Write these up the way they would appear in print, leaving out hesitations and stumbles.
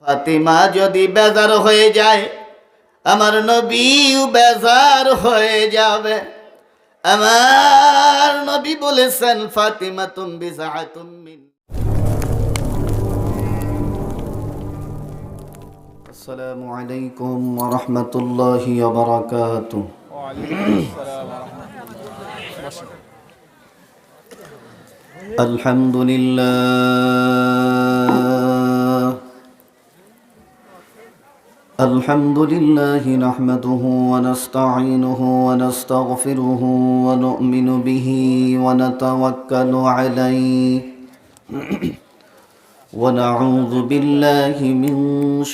ফাতিমা যদি বেজার হয়ে যায়, আমার নবীও বেজার হয়ে যাবে। আমার নবী বলেছেন, ফাতিমা তুমি বিজআতুম মিন। আসসালামু আলাইকুম ওয়া রাহমাতুল্লাহি ওয়া বারাকাতুহু। ওয়া আলাইকুম আসসালাম ওয়া রাহমাতুল্লাহ। আলহামদুলিল্লাহ আলহামদুলিল্লাহি নাহমাদুহু ওয়া নাস্তাঈনুহু ওয়া নাস্তাগফিরুহু ওয়া নু'মিনু বিহি ওয়া নাতাওয়াক্কালু আলাইহি ওয়া নাউযু বিল্লাহি মিন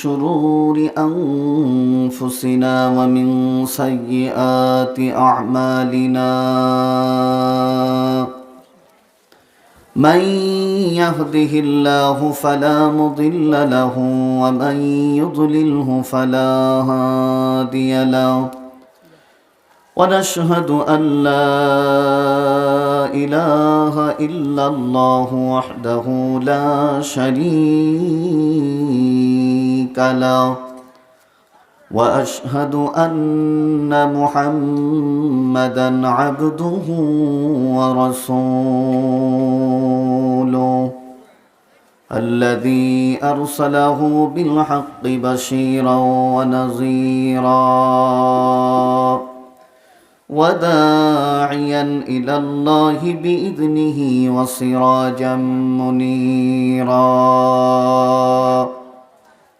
শুরুরি আনফুসিনা ওয়া মিন সাইয়্যাতি আ'মালিনা। من يهده الله فلا مضل له ومن يضلله فلا هادي له ونشهد أن لا إله إلا الله وحده لا شريك له وأشهد أن محمدًا عبده ورسوله الذي أرسله بالحق بشيرًا ونذيرًا وداعيًا إلى الله بإذنه وسراجًا منيرًا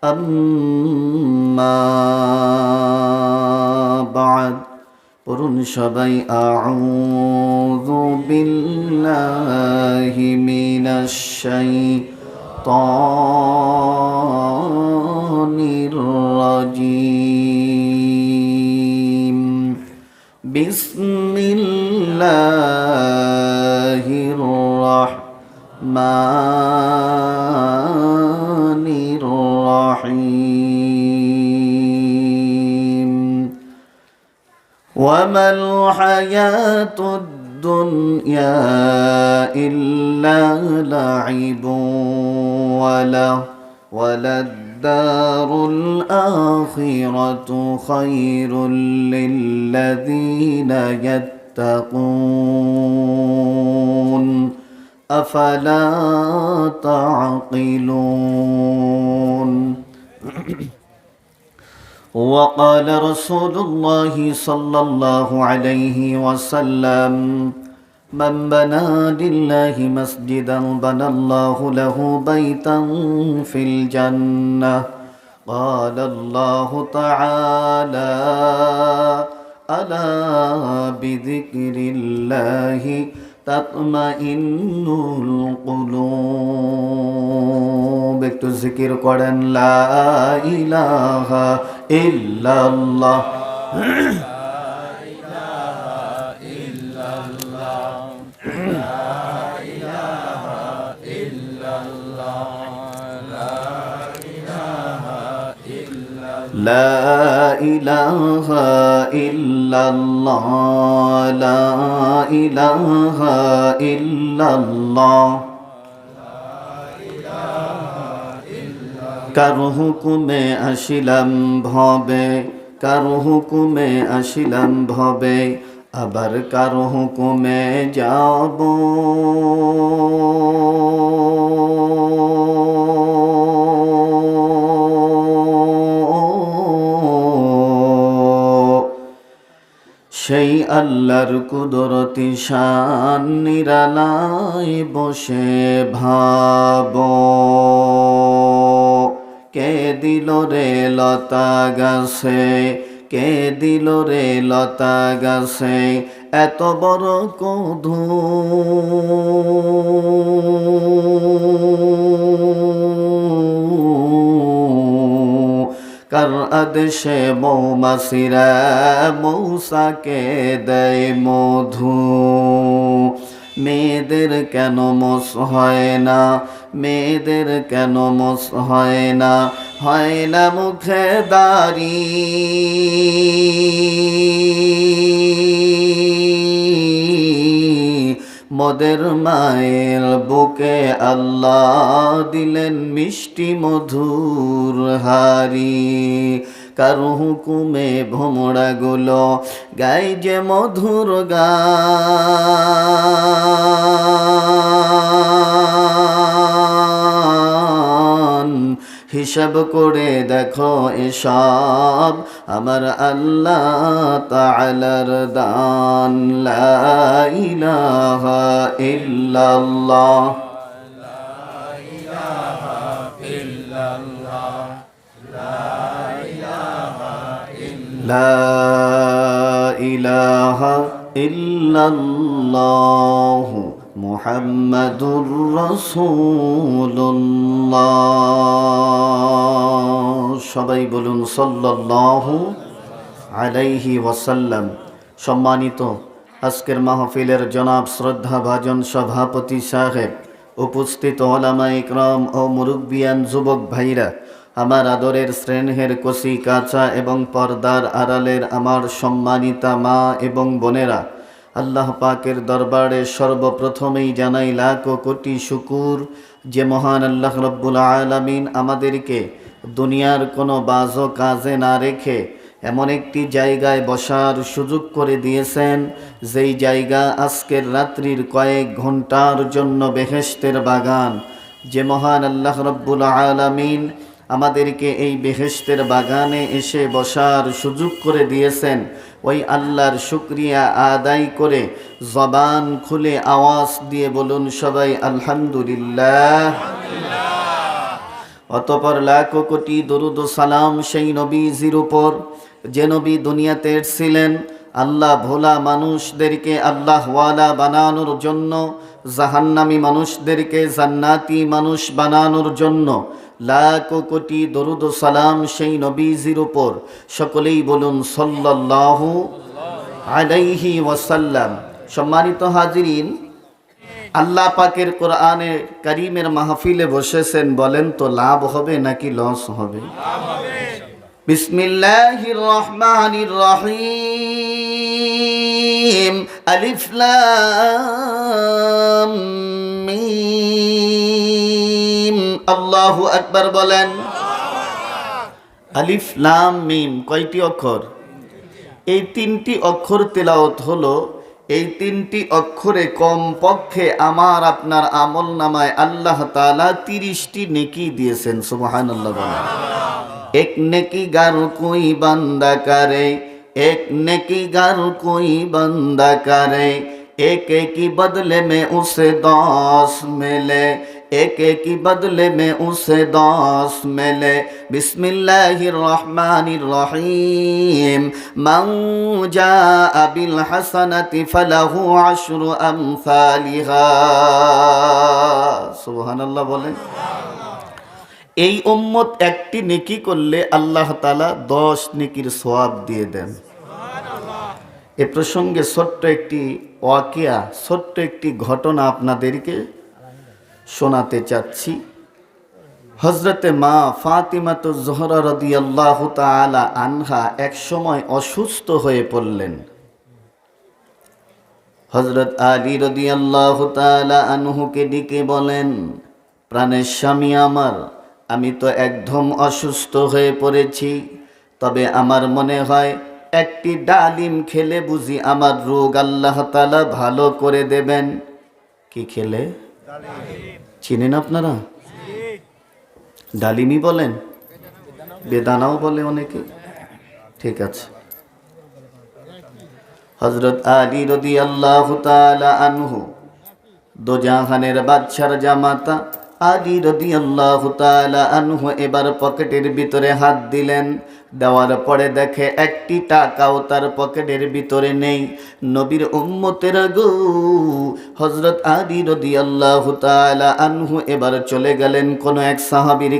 أما بعد পড়ুন সবাই আউযু বিল্লাহি মিনাশ শাইতানির রাজীম বিসমিল্লাহির রাহমানির রাহিম وما الحياة الدنيا إلا لعب وللدار الآخرة خير للذين يتقون أفلا تعقلون وقال رسول الله صلى الله عليه وسلم من بنى لله مسجدا بنى الله له بيتا في الجنة قال الله تعالى ألا بذكر الله تطمئن القلوب একটু জিকির করেন লা ইলাহা ইল্লাল্লাহ لا إله إلا الله لا إله إلا الله কারো হুকুমে আসিলাম ভবে কারো হুকুমে আসিলাম ভবে আবার কারো হুকুমে যাব সেই আল্লাহর কুদরতি শান নিরালায় বসে ভাবো কে দিল রে লতা গাছে কে দিল রে লতা গাছে এত বড় কধু কার আদেশে মৌমাছিরা মৌসাকে দেয় মধু মেয়েদের কেন মোস হয় না মেয়েদের কেন মোস হয় না মুখে দাড়ি মোদের মায়ের বুকে আল্লাহ দিলেন মিষ্টি মধুর হারি, কার হুকুমে ভোমরাগুলো গাই যে মধুর গান। হিসাব করে দেখো এসব আমার আল্লাহ তাআলার দান। লা ইলাহা ইল্লাল্লাহ, লা ইলাহা ইল্লাল্লাহ মুহাম্মাদুর রাসূলুল্লাহ। সবাই বলুন সাল্লাল্লাহু আলাইহি ওয়াসাল্লাম। সম্মানিত আজকের মাহফিলের জনাব শ্রদ্ধাভাজন সভাপতি সাহেব, উপস্থিত ওলামা ইকরাম ও মুরব্বিয়ান যুবক ভাইরা, আমার আদরের স্নেহের কচি কাঁচা এবং পর্দার আড়ালের আমার সম্মানিতা মা এবং বোনেরা, আল্লাহ পাকের দরবারে সর্বপ্রথমেই জানাই লাখ কোটি শুকুর যে মহান আল্লাহ রব্বুল আলামিন আমাদেরকে দুনিয়ার কোনো বাজো কাজে না রেখে এমন একটি জায়গায় বসার সুযোগ করে দিয়েছেন, যেই জায়গা আজকের রাত্রির কয়েক ঘন্টার জন্য বেহেশতের বাগান। যে মহান আল্লাহ রব্বুল আলামিন আমাদেরকে এই বেহেশতের বাগানে এসে বসার সুযোগ করে দিয়েছেন, ওই আল্লাহর শুকরিয়া আদায় করে জবান খুলে আওয়াজ দিয়ে বলুন সবাই আলহামদুলিল্লাহ। অতঃপর লাখ কোটি দরুদ ও সালাম সেই নবীজির উপর যে নবী দুনিয়াতে এসেছিলেন আল্লাহ ভোলা মানুষদেরকে আল্লাহওয়ালা বানানোর জন্য, জাহান্নামী মানুষদেরকে জান্নাতি মানুষ বানানোর জন্য। লাখ কোটি দরুদ ও সালাম সেই নবীজির উপর। সকলেই বলুন সাল্লাল্লাহু আলাইহি ওয়াসাল্লাম। সম্মানিত হাজিরিন, আল্লাহ পাকের কোরআনে কারীমের মাহফিলে বসেছেন, বলেন তো লাভ হবে নাকি লস হবে? বিসমিল্লাহির রহমানির রহিম। আলিফ লাম মিম। আল্লাহু আকবার বলেন। আলিফ লাম মিম কয়টি অক্ষর? এই তিনটি অক্ষর তেলাওয়াত হলো। এই তিনটি অক্ষরে কমপক্ষে আমার আপনার আমল নামায় আল্লাহ তাআলা 30টি নেকি দিয়েছেন। সুবহানাল্লাহ বলেন। এক নেকি গার কোই বান্দা করে, এক নেকি গার কোই বান্দা করে, एक एक ही बदले में उसे 10 मिले, एक एक ही बदले में उसे 10 मिले। बिस्मिल्लाहिर रहमानिर रहीम। मन जाअ बिल हसनति फलहु अशरु अमसालिहा। सुबहानाल्लाह बोलें। এই উম্মত একটি নেকি করলে আল্লাহ তাআলা 10 নেকির সওয়াব দিয়ে দেন। এ প্রসঙ্গে ছোট্ট একটি ওয়াকিয়া, ছোট্ট একটি ঘটনা আপনাদেরকে শোনাতে চাচ্ছি। হযরতে মা ফাতিমাতুজ জোহরা রাদিয়াল্লাহু তাআলা আনহা এক সময় অসুস্থ হয়ে পড়লেন। হযরত আলী রাদিয়াল্লাহু তাআলা আনহুকে ডেকে বলেন, প্রাণের স্বামী আমার, আমি তো একদম অসুস্থ হয়ে পড়েছি, তবে আমার মনে হয় একটি ডালিম খেলে বুঝি আমার রোগ আল্লাহ তাআলা ভালো করে দেবেন। কি খেলে? চিনেন আপনারা? ডালিমই বলেন, বেদানাও বলে অনেকে। ঠিক আছে। হযরত আলী রাদিয়াল্লাহু তাআলা আনহু, দোজাহানের বাদশার জামাতা আলী রাদিয়াল্লাহু তাআলা আনহু এবার পকেটের ভিতরে হাত দিলেন। দেওয়ার পরে দেখে একটি টাকাও তার পকেটের ভিতরে নেই। নবীর উম্মতেরা গো, হযরত আলী রাদিয়াল্লাহু তাআলা আনহু এবার চলে গেলেন কোন এক সাহাবীর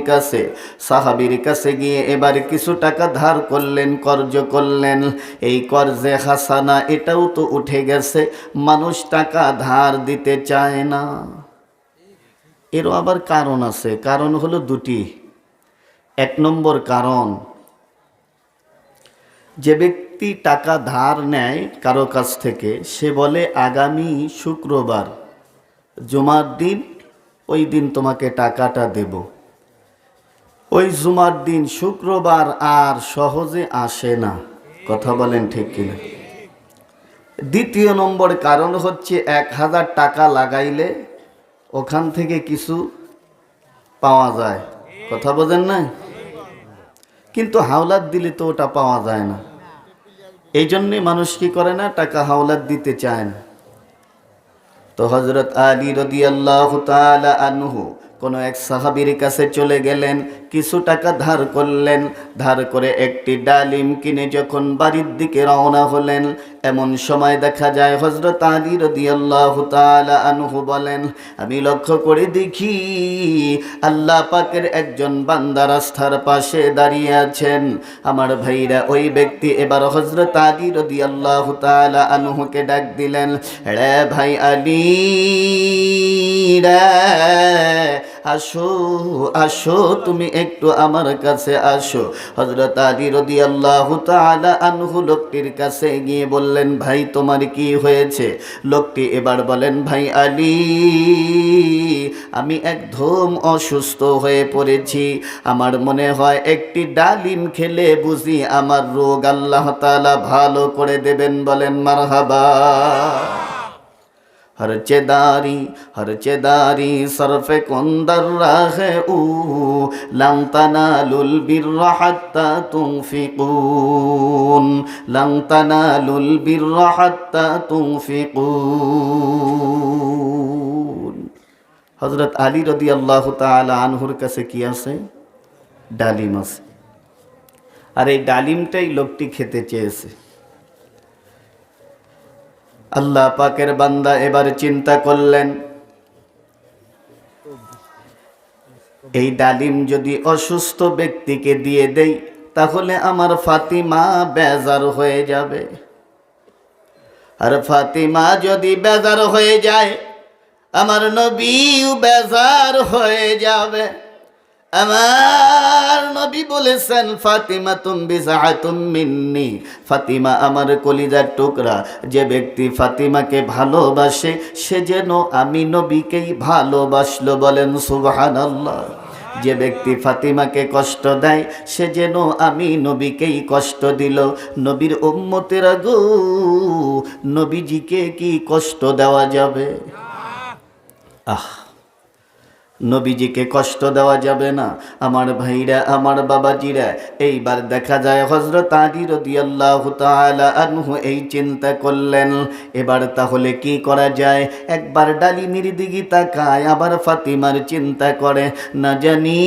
কাছে গিয়ে এবার কিছু টাকা ধার করলেন, কর্জ করলেন। এই কর্জে হাসানা এটাও তো উঠে গেছে, মানুষ টাকা ধার দিতে চায় না। এরও আবার কারণ আছে। কারণ হলো দুটি। এক নম্বর কারণ, যে ব্যক্তি টাকা ধার নেয় কারো কাছ থেকে, সে বলে আগামী শুক্রবার জুমার দিন ওই দিন তোমাকে টাকাটা দেব। ওই জুমার দিন শুক্রবার আর সহজে আসে না। কথা বলেন ঠিক কিনা? দ্বিতীয় নম্বর কারণ হচ্ছে 1000 টাকা লাগাইলে ওখান থেকে কিছু পাওয়া যায়। কথা বোঝেন না? কিন্তু হাওলাত দিলে তো ওটা পাওয়া যায় না। এই জন্যে মানুষ কি করে না, টাকা হাওলাত দিতে চায় না। তো হযরত আলী রাদিয়াল্লাহু তাআলা আনহু কোন এক সাহাবীর কাছে চলে গেলেন, কিছু টাকা ধার করলেন। ধার করে একটি ডালিম কিনে যখন বাড়ির দিকে রওনা হলেন, এমন সময় দেখা যায় হযরত আলী রাদিয়াল্লাহু তাআলা আনহু বলেন, আমি লক্ষ্য করে দেখি আল্লাহ পাকের একজন বান্দা রাস্তার পাশে দাঁড়িয়ে আছেন। আমার ভাইরা, ওই ব্যক্তি এবার হযরত আলী রাদিয়াল্লাহু তাআলা আনহুকে ডাক দিলেন, রে ভাই আলী রে, আসো আসো, তুমি একটু আমার কাছে আসো। হযরত আলী রাদিয়াল্লাহু তাআলা আনহু লোকটির কাছে গিয়ে বললেন, ভাই তোমার কি হয়েছে? লোকটি এবার বলেন, ভাই আলী, আমি একদম অসুস্থ হয়ে পড়েছি। আমার মনে হয় একটি ডালিম খেলে বুঝি আমার রোগ আল্লাহ তাআলা ভালো করে দেবেন। বলেন মারহাবা। हर चेदारी सरफे कुंदर राहे ऊ लं तनालुल बिर्रा हत्ता तुनफिकून लं तनालुल बिर्रा हत्ता तुनफिकून। हजरत आली রাদিয়াল্লাহু তাআলা আনহুর কাছে কি আছে? ডালিম আছে। আর এই ডালিমটাই লোকটি খেতে চেয়েছে। আল্লাহ পাকের বান্দা এবার চিন্তা করলেন, এই ডালিম যদি অসুস্থ ব্যক্তিকে দিয়ে দেই তাহলে আমার ফাতিমা বেজার হয়ে যাবে। আর ফাতিমা যদি বেজার হয়ে যায়, আমার নবীও বেজার হয়ে যাবে। আমার নবী বলেছেন, ফাতিমা বিজআতুম মিন্নি, ফাতিমা আমার কলিজার টুকরা। যে ব্যক্তি ফাতিমাকে ভালোবাসে সে যেন আমি নবীকেই ভালোবাসলো। বলেন সুবহানাল্লাহ। যে ব্যক্তি ফাতিমাকে কষ্ট দেয় সে যেন আমি নবীকেই কষ্ট দিল। নবীর উম্মতেরা গো, নবীজিকে কি কষ্ট দেওয়া যাবে? নবীজিকে কষ্ট দেওয়া যাবে না। আমার ভাইরা, আমার বাবাজিরা, এইবার দেখা যায় হযরত আলী রাদিয়াল্লাহু তাআলা আনহু এই চিন্তা করলেন, এবার তাহলে কি করা যায়? একবার ডালিমের দিকে তাকায়, আবার ফাতিমার চিন্তা করে, না জানি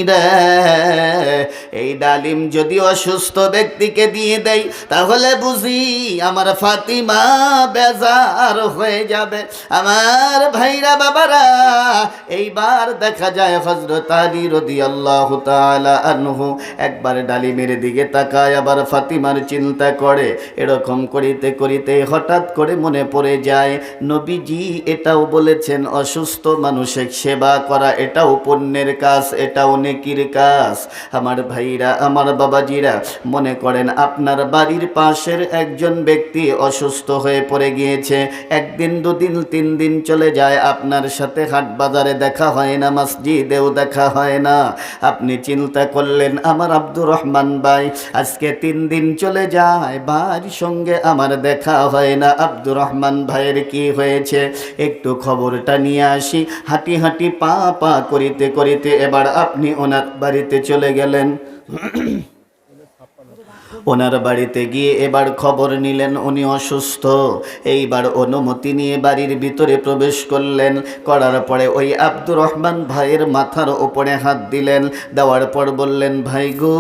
রে, এই ডালিম যদি অসুস্থ ব্যক্তিকে দিয়ে দেই তাহলে বুঝি আমার ফাতিমা বেজার হয়ে যাবে। আমার ভাইরা, বাবারা, এইবার দেখা যায় হযরত আলী রাদিয়াল্লাহু তাআলা আনহু একবার ডালিমের দিকে তাকায়, আবার ফাতিমার চিন্তা করে। এরকম করিতে করিতে হঠাৎ করে মনে পড়ে যায়, নবীজি এটাও বলেছেন অসুস্থ মানুষের সেবা করা এটাও পুণ্যের কাজ, এটাও নেকির কাজ। আমার ভাইরা, আমার বাবাজিরা, মনে করেন আপনার বাড়ির পাশের একজন ব্যক্তি অসুস্থ হয়ে পড়ে গিয়েছে। একদিন, দুদিন, 3 দিন চলে যায়, আপনার সাথে হাট বাজারে দেখা হয় না, মসজিদেও দেখা হয় না। আপনি চিন্তা করলেন, আমার আব্দুর রহমান ভাই আজকে 3 দিন চলে যায়, ভাইয়ের সঙ্গে আমার দেখা হয় না। আব্দুর রহমান ভাইয়ের কি হয়েছে? একটু খবরটা নিয়ে আসি। হাঁটি হাঁটি পা পা করিতে করিতে এবার আপনি ওনার বাড়িতে চলে গেলেন। ওনার বাড়িতে গিয়ে এবার খবর নিলেন উনি অসুস্থ। এইবার অনুমতি নিয়ে বাড়ির ভিতরে প্রবেশ করলেন। করার পরে ওই আব্দুর রহমান ভাইয়ের মাথার উপরে হাত দিলেন। দেওয়ার পর বললেন, ভাই গো,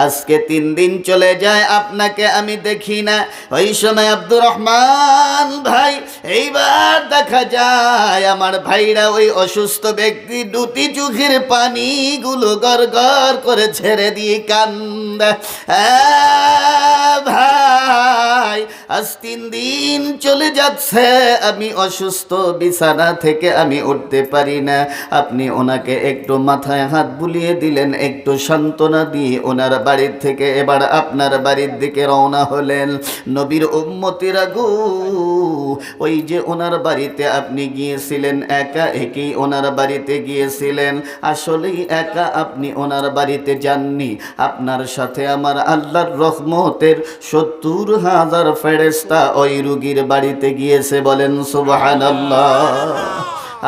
আজকে 3 দিন চলে যায় আপনাকে আমি দেখি না। ওই সময় আব্দুর রহমান ভাই, এইবার দেখা যায় আমার ভাইরা ওই অসুস্থ ব্যক্তি দুটি চোখের পানিগুলো গড় গড় করে ছেড়ে দিয়ে কান্দে। ভাই, আজ 3 দিন চলে যাচ্ছে, আমি অসুস্থ, বিছানা থেকে আমি উঠতে পারি না। আপনি ওনাকে একটু মাথায় হাত বুলিয়ে দিলেন, একটু সান্ত্বনা দিয়ে ওনার বাড়ির থেকে এবার আপনার বাড়ির দিকে রওনা হলেন। নবীর উম্মতিরা গো, ওই যে ওনার বাড়িতে আপনি গিয়েছিলেন, একা একই ওনার বাড়িতে গিয়েছিলেন। আসলেই একা আপনি ওনার বাড়িতে যাননি, আপনার সাথে আমার আল্লাহর রহমতের 70,000 ফেরেশতা ওই রোগীর বাড়িতে গিয়েছে। বলেন সুবহানাল্লাহ।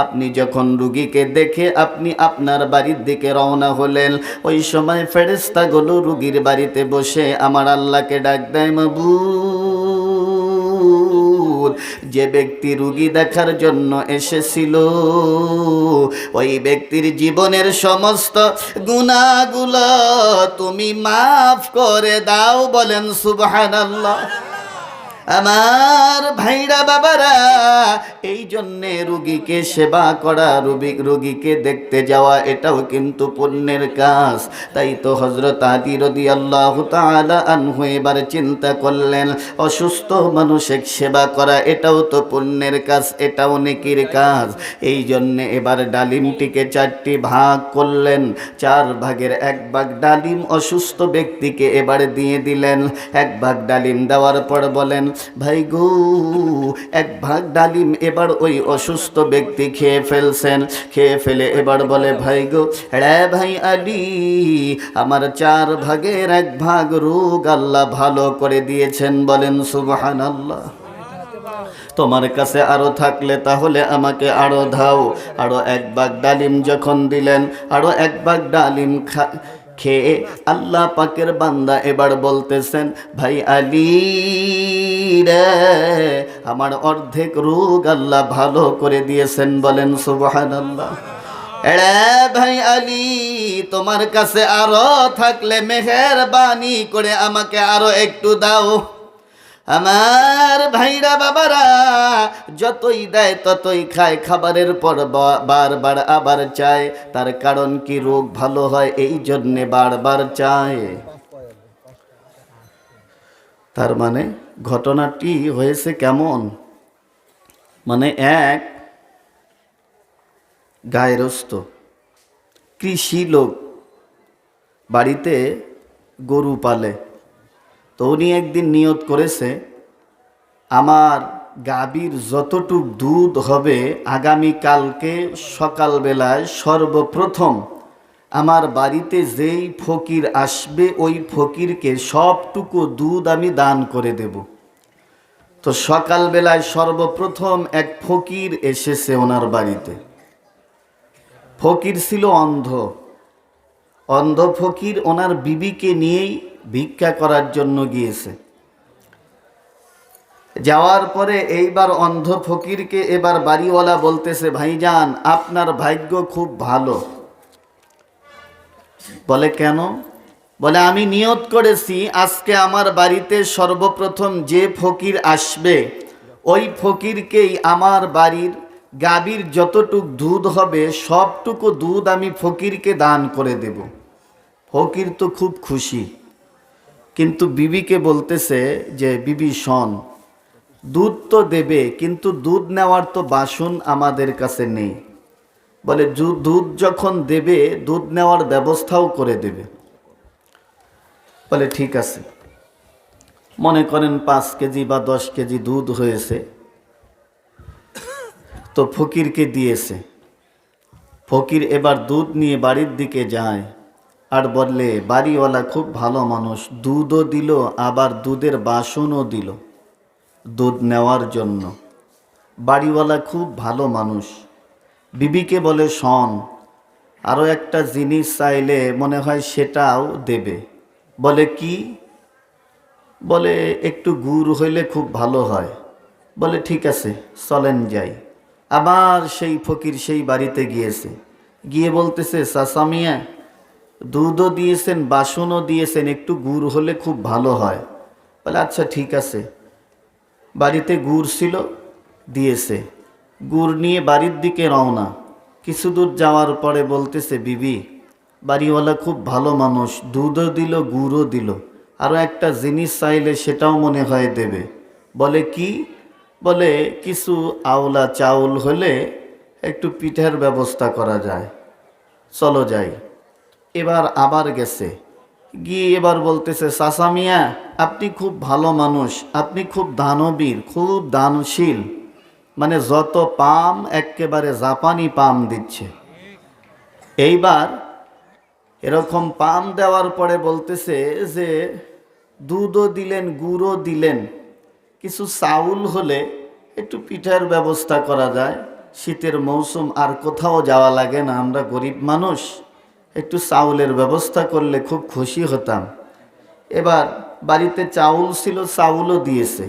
আপনি যখন রুগীকে দেখে আপনি আপনার বাড়ির দিকে রওনা হলেন, ওই সময় ফেরেশতাগুলো রুগীর বাড়িতে বসে আমার আল্লাহকে ডাক দেয়, মাবুদ, যে ব্যক্তি রুগী দেখার জন্য এসেছিল ওই ব্যক্তির জীবনের সমস্ত গুনাহগুলো তুমি মাফ করে দাও। বলেন সুবহানাল্লাহ। আমার ভাইরা বাবারা, এই জন্যে রুগীকে সেবা করা, রুগীকে দেখতে যাওয়া, এটাও কিন্তু পুণ্যের কাজ। তাই তো হযরত আলী রাদিয়াল্লাহু তাআলা আনহু এবার চিন্তা করলেন, অসুস্থ মানুষের সেবা করা এটাও তো পুণ্যের কাজ, এটাও নেকির কাজ। এই জন্যে এবার ডালিমটিকে 4টি ভাগ করলেন। 4 ভাগের 1 ভাগ ডালিম অসুস্থ ব্যক্তিকে এবার দিয়ে দিলেন। 1 ভাগ ডালিম দেওয়ার পর বলেন, ভাই গো, 1 ভাগ ডালিম এবার ওই অসুস্থ ব্যক্তি খেয়ে ফেলছেন। খেয়ে ফেলে এবার বলে, ভাই গো, রে ভাই আলী, আমার 4 ভাগের 1 ভাগ রোগ আল্লাহ ভালো করে দিয়েছেন। বলেন সুবহানাল্লাহ। তোমার কাছে আরো থাকলে তাহলে আমাকে আরো দাও। আরো 1 ভাগ ডালিম যখন দিলেন, আরো 1 ভাগ ডালিম খেয়ে আল্লাহ পাকের বান্দা এবার বলতেছেন, ভাই আলী রে, আমার অর্ধেক রোগ আল্লাহ ভালো করে দিয়েছেন। বলেন সুবহানাল্লাহ। এরে ভাই আলী, তোমার কাছে আরো থাকলে মেহেরবানি করে আমাকে আরো একটু দাও। আমার ভাইরা বাবারা, যতই দেয় ততই খায়, খাবারের পর বারবার আবার চায়। তার কারণ কি? রোগ ভালো হয় এই জন্যে বারবার চায়। তার মানে ঘটনাটি হয়েছে কেমন? মানে এক গায়রস্থ কৃষি লোক বাড়িতে গরু পালে। তো উনি একদিন নিয়ত করেছে, আমার গাভীর যতটুক দুধ হবে আগামীকালকে সকালবেলায় সর্বপ্রথম আমার বাড়িতে যেই ফকির আসবে ওই ফকিরকে সবটুকু দুধ আমি দান করে দেব। তো সকালবেলায় সর্বপ্রথম এক ফকির এসেছে ওনার বাড়িতে। ফকির ছিল অন্ধ। অন্ধ ফকির ওনার বিবিকে নিয়েই ভিক্ষা করার জন্য গিয়েছে। যাওয়ার পরে এইবার অন্ধ ফকিরকে এবার বাড়িওয়ালা বলতেছে, ভাইজান, আপনার ভাগ্য খুব ভালো। বলে কেন? বলে, আমি নিয়ত করেছি আজকে আমার বাড়িতে সর্বপ্রথম যে ফকির আসবে ওই ফকিরকেই আমার বাড়ির গাভীর যতটুক দুধ হবে সবটুকু দুধ আমি ফকিরকে দান করে দেব। ফকির তো খুব খুশি, কিন্তু বিবিকে বলতেছে যে, বিবি শোন, দুধ তো দেবে, কিন্তু দুধ নেওয়ার তো বাসন আমাদের কাছে নেই। বলে, দুধ যখন দেবে দুধ নেওয়ার ব্যবস্থাও করে দেবে। বলে ঠিক আছে। মনে করেন 5 কেজি বা 10 কেজি দুধ হয়েছে, তো ফকিরকে দিয়েছে। ফকির এবার দুধ নিয়ে বাড়ির দিকে যায় আর বললে, বাড়িওয়ালা খুব ভালো মানুষ, দুধও দিল আবার দুধের বাসনও দিল দুধ নেওয়ার জন্য। বাড়িওয়ালা খুব ভালো মানুষ। বিবিকে বলে, শোন, আরও একটা জিনিস চাইলে মনে হয় সেটাও দেবে। বলে কি? বলে একটু গুড় হইলে খুব ভালো হয়। বলে ঠিক আছে, চলেন যাই। আবার সেই ফকির সেই বাড়িতে গিয়েছে। গিয়ে বলতেছে, চাচা মিয়া, দুধও দিয়েছেন বাসনও দিয়েছেন, একটু গুড় হলে খুব ভালো হয়। বলে আচ্ছা ঠিক আছে। বাড়িতে গুড় ছিল, দিয়েছে। গুড় নিয়ে বাড়ির দিকে রওনা। কিছু দূর যাওয়ার পরে বলতেছে, বিবি, বাড়িওয়ালা খুব ভালো মানুষ, দুধও দিল গুড়ও দিল, আরও একটা জিনিস চাইলে সেটাও মনে হয় দেবে। বলে কি? বলে কিছু আওলা চাউল হলে একটু পিঠার ব্যবস্থা করা যায়, চলো যাই। এবার আবার গেছে, গিয়ে এবার বলতেছে, চাচা মিয়া আপনি খুব ভালো মানুষ, আপনি খুব দানবীর, খুব দানশীল, মানে যত পাম একেবারে জাপানি পাম দিচ্ছে। এইবার এরকম পাম দেওয়ার পরে বলতেছে যে দুধও দিলেন, গুড়ও দিলেন, কিছু চাউল হলে একটু পিঠার ব্যবস্থা করা যায়, শীতের মৌসুম, আর কোথাও যাওয়া লাগে না, আমরা গরিব মানুষ, একটু চাউলের ব্যবস্থা করলে খুব খুশি হতাম। এবার বাড়িতে চাউল ছিল, চাউলও দিয়েছে।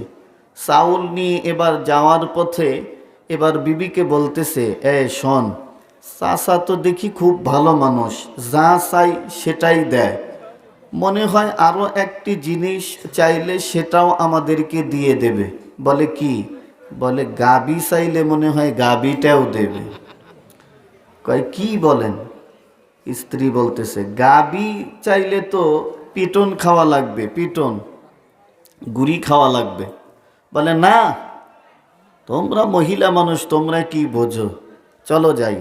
চাউল নিয়ে এবার যাওয়ার পথে এবার বিবিকে বলতেছে, শোন, চাচা তো দেখি খুব ভালো মানুষ, যা চাই সেটাই দেয়, মনে হয় আরও একটি জিনিস চাইলে সেটাও আমাদেরকে দিয়ে দেবে। বলে কি? বলে গাবি চাইলে মনে হয় গাবিটাও দেবে। কয় কি বলেন? স্ত্রী বলতেছে, গাবি চাইলে তো পিটন খাওয়া লাগবে, পিটন গুড়ি খাওয়া লাগবে। বলে না, তোমরা মহিলা মানুষ, তোমরা কি বোঝো, চলো যাই।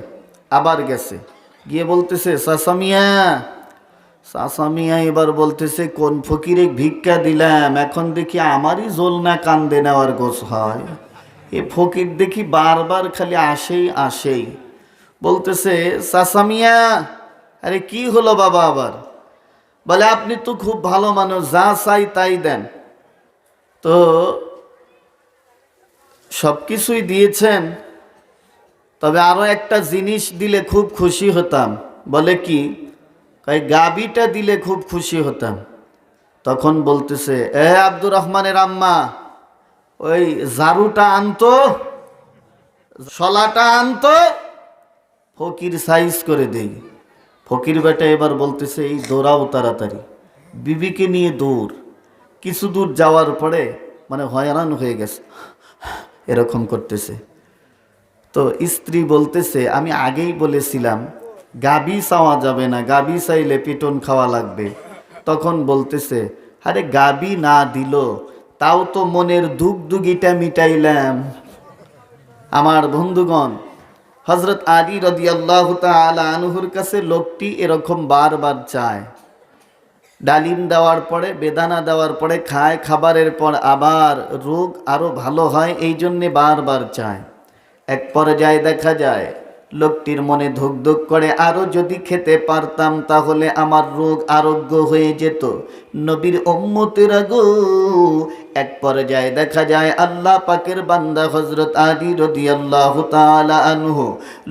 আবার গেছে, গিয়ে বলতেছে, সাসামিয়া এবার বলতেছে, কোন ফকিরে ভিক্ষা দিলাম, এখন দেখি আমারই জোলনা কান্দে নেওয়ার গোছ হয়। এ ফকির দেখি বারবার খালি আসেই। বলতেছে, সাসামিয়া, আরে কি হলো বাবা আবার? বলে আপনি তো খুব ভালো মানুষ, যা চাই তাই দেন, তো সব কিছুই দিয়েছেন, তবে আরো একটা জিনিস দিলে খুব খুশি হতাম। বলে কি? গাবিটা দিলে খুব খুশি হতাম। তখন বলতেছে, আব্দুর রহমানের আম্মা, ওই ঝাড়ুটা আনতো, শলাটা আনতো, ফকির সাইজ করে দেই। ফকির বেটা এবার বলতেছে, এই দৌড়াও তাড়াতাড়ি। বিবিকে নিয়ে দৌড়। কিছু দূর যাওয়ার পরে মানে হয়রান হয়ে গেছে, এরকম করতেছে। তো স্ত্রী বলতেছে, আমি আগেই বলেছিলাম গাবি চাওয়া যাবে না, গাবি চাইলে পিটন খাওয়া লাগবে। তখন বলতেছে, আরে গাবি না দিল তাও তো মনের দুগদুগিটা মিটাইলাম। আমার বন্ধুগণ, হযরত আলী রাদিয়াল্লাহু তাআলা আনহুর কাছে লোকটি এরকম বারবার চায়। ডালিম দেওয়ার পরে, বেদানা দেওয়ার পরে খায়, খাবারের পর আবার রোগ আরো ভালো হয়, এই জন্যে বারবার চায়। এক পর্যায়ে দেখা যায় লোকটির মনে ধুকধুক করে, আরো যদি খেতে পারতাম তাহলে আমার রোগ আরোগ্য হয়ে যেত। নবীর উম্মতেরা গো, এক পর্যায়ে দেখা যায় আল্লাহ পাকের বান্দা হযরত আলী রাদিয়াল্লাহু তাআলা আনহু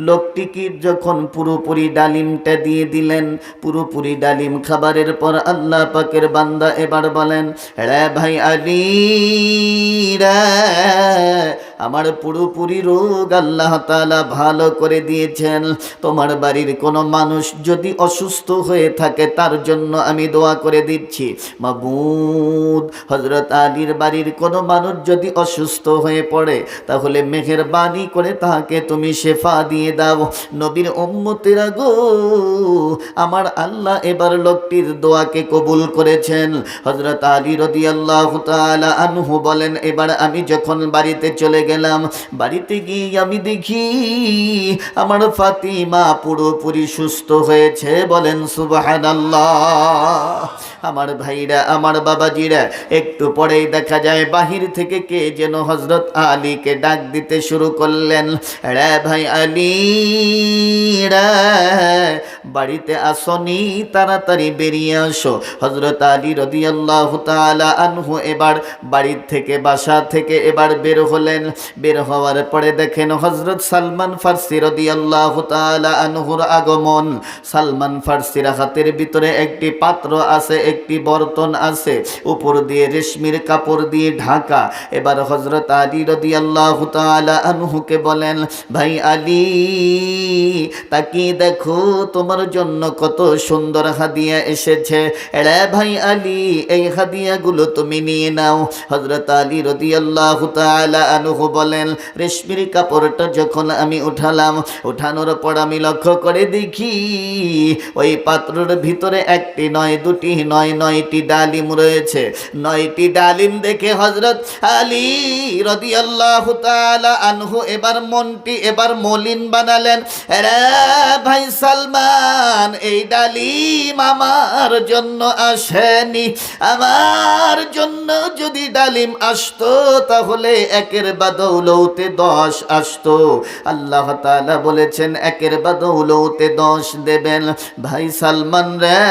লোকটিকে যখন পুরোপুরি ডালিমটা দিয়ে দিলেন, পুরোপুরি ডালিম খাবারের পর আল্লাহ পাকের বান্দা এবার বলেন, রে ভাই আলী রে, আমার পুরোপুরি রোগ আল্লাহ তাআলা ভালো করে দিয়েছেন। তোমার বাড়ির কোনো মানুষ যদি অসুস্থ হয়ে থাকে তার জন্য আমি দোয়া করে দিচ্ছি। মাবুদ, হযরত আলীর বাড়ির কোনো মানুষ যদি অসুস্থ হয়ে পড়ে তাহলে মেহেরবানি করে তাকে তুমি শেফা দিয়ে দাও। নবীর উম্মতেরা গো, আমার আল্লাহ এবার লোকটির দোয়াকে কবুল করেছেন। হযরত আলী রাদিয়াল্লাহু তাআলা আনহু বলেন, এবার আমি যখন বাড়িতে চলে গেলাম, বাড়িতে গিয়ে আমি দেখি আমার ফাতিমা পুরোপুরি সুস্থ হয়েছে। বলেন সুবহানাল্লাহ। আমার ভাইরা, আমার বাবাজিরা, একটু পরেই দেখা যায় বাহির থেকে কে যেন হযরত আলীকে ডাক দিতে শুরু করলেন, রে ভাই আলী রে, বাড়িতে আসনি, তাড়াতাড়ি বেরিয়ে আসো। হযরত আলী রাদিয়াল্লাহু তাআলা আনহু এবার বাড়ির থেকে, বাসা থেকে এবার বের হলেন। বের হওয়ার পরে দেখেন হযরত সালমান ফারসি রাদিয়াল্লাহু তাআলা আনহুর আগমন। সালমান ফারসির হাতের ভিতরে একটি পাত্র আছে, একটি বর্তন আছে, উপর দিয়ে রেশমির কাপড় দিয়ে ঢাকা। এবার হযরত আলী রাদিয়াল্লাহু তাআলা আনহুকে বলেন, ভাই আলী, তাকিয়ে দেখো তোমার জন্য কত সুন্দর হাদিয়া এসেছে। রে ভাই আলী, এই হাদিয়াগুলো তুমি নিয়ে নাও। হযরত আলী রাদিয়াল্লাহু তাআলা আনহু বলেন, রেশমির কাপড়টা যখন আমি উঠালাম, উঠানোর পর আমি লক্ষ্য করে দেখি ওই পাত্রের ভিতরে একটি নয়, দুটি নয়, 9টি ডালিম রয়েছে। 9টি ডালিম দেখে হযরত আলী রাদিয়াল্লাহু তাআলা আনহু এবার মলিন বানালেন। রে ভাই সালমান, এই ডালিম আমার জন্য আসেনি। আমার জন্য যদি ডালিম আসতো তাহলে একের বাদৌলতে 10 আসতো। আল্লাহ তাআলা বলেছেন একের বাদৌলতে 10 দেবেন। ভাই সালমান রে,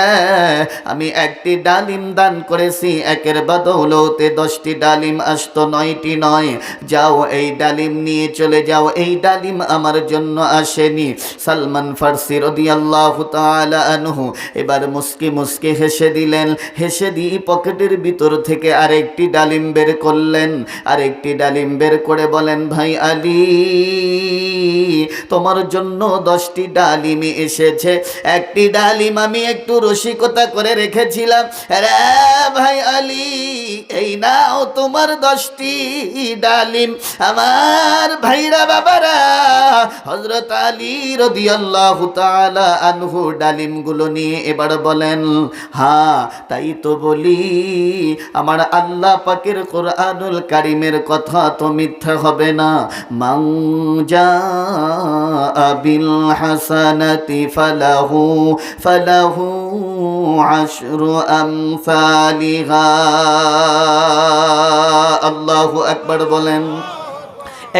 আমি একটি ডালিম দান করেছি, একের বাদৌলতে 10টি ডালিম আসতো, 9টি নয়। যাও এই ডালিম নিয়ে চলে যাও, এই ডালিম আমার জন্য আসেনি। সালমান ফার্সি রাদিয়াল্লাহু তাআলা আনহু এবার মুস্কি মুস্কি হেসে দিলেন। হেসে দিয়ে পকেটের ভিতর থেকে আরেকটি ডালিম বের করলেন। আরেকটি ডালিম বের করে বলেন, ভাই আলী, তোমার জন্য 10টি ডালিম এসেছে। একটি ডালিম আমি একটু রসিকতা করে রেখেছিলাম। রে ভাই আলী, এই নাও তোমার 10টি ডালিম। আমার ভাইরা বাবারা, হযরত আলী রাদিয়াল্লাহু তাআলা আনহু ডালিমগুলো নিয়ে এবার বলেন, হ্যাঁ তাই তো বলি, আমার আল্লাহ পাকের কোরআনুল কারীমের কথা তো মিথ্যা হবে না। মান জাআ বিল হাসানাতি ফালাহু আশরু আমসালিহা। আল্লাহু আকবার বলেন।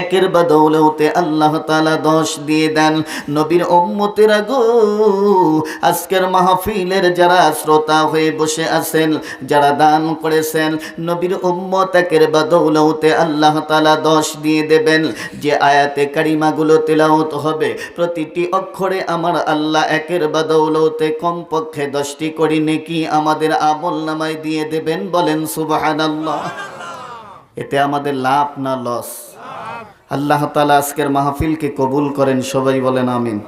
একের বাদৌলতে আল্লাহ তাআলা 10 দিয়ে দেন। নবীর উম্মতেরা গো, আজকের মাহফিলের যারা শ্রোতা হয়ে বসে আছেন, যারা দান করেছেন, নবীর উম্মত একের বাদৌলতে আল্লাহ তাআলা 10 দিয়ে দেবেন। যে আয়াতে কারিমাগুলো তেলাওয়াত হবে, প্রতিটি অক্ষরে আমার আল্লাহ একের বাদৌলতে কমপক্ষে 10টি করে নেকি আমাদের আমলনামায় দিয়ে দেবেন। বলেন সুবহানাল্লাহ। এতে আমাদের লাভ না লস? আল্লাহ তাআলা আজকের মাহফিলকে কবুল করেন, সবাই বলেন আমিন।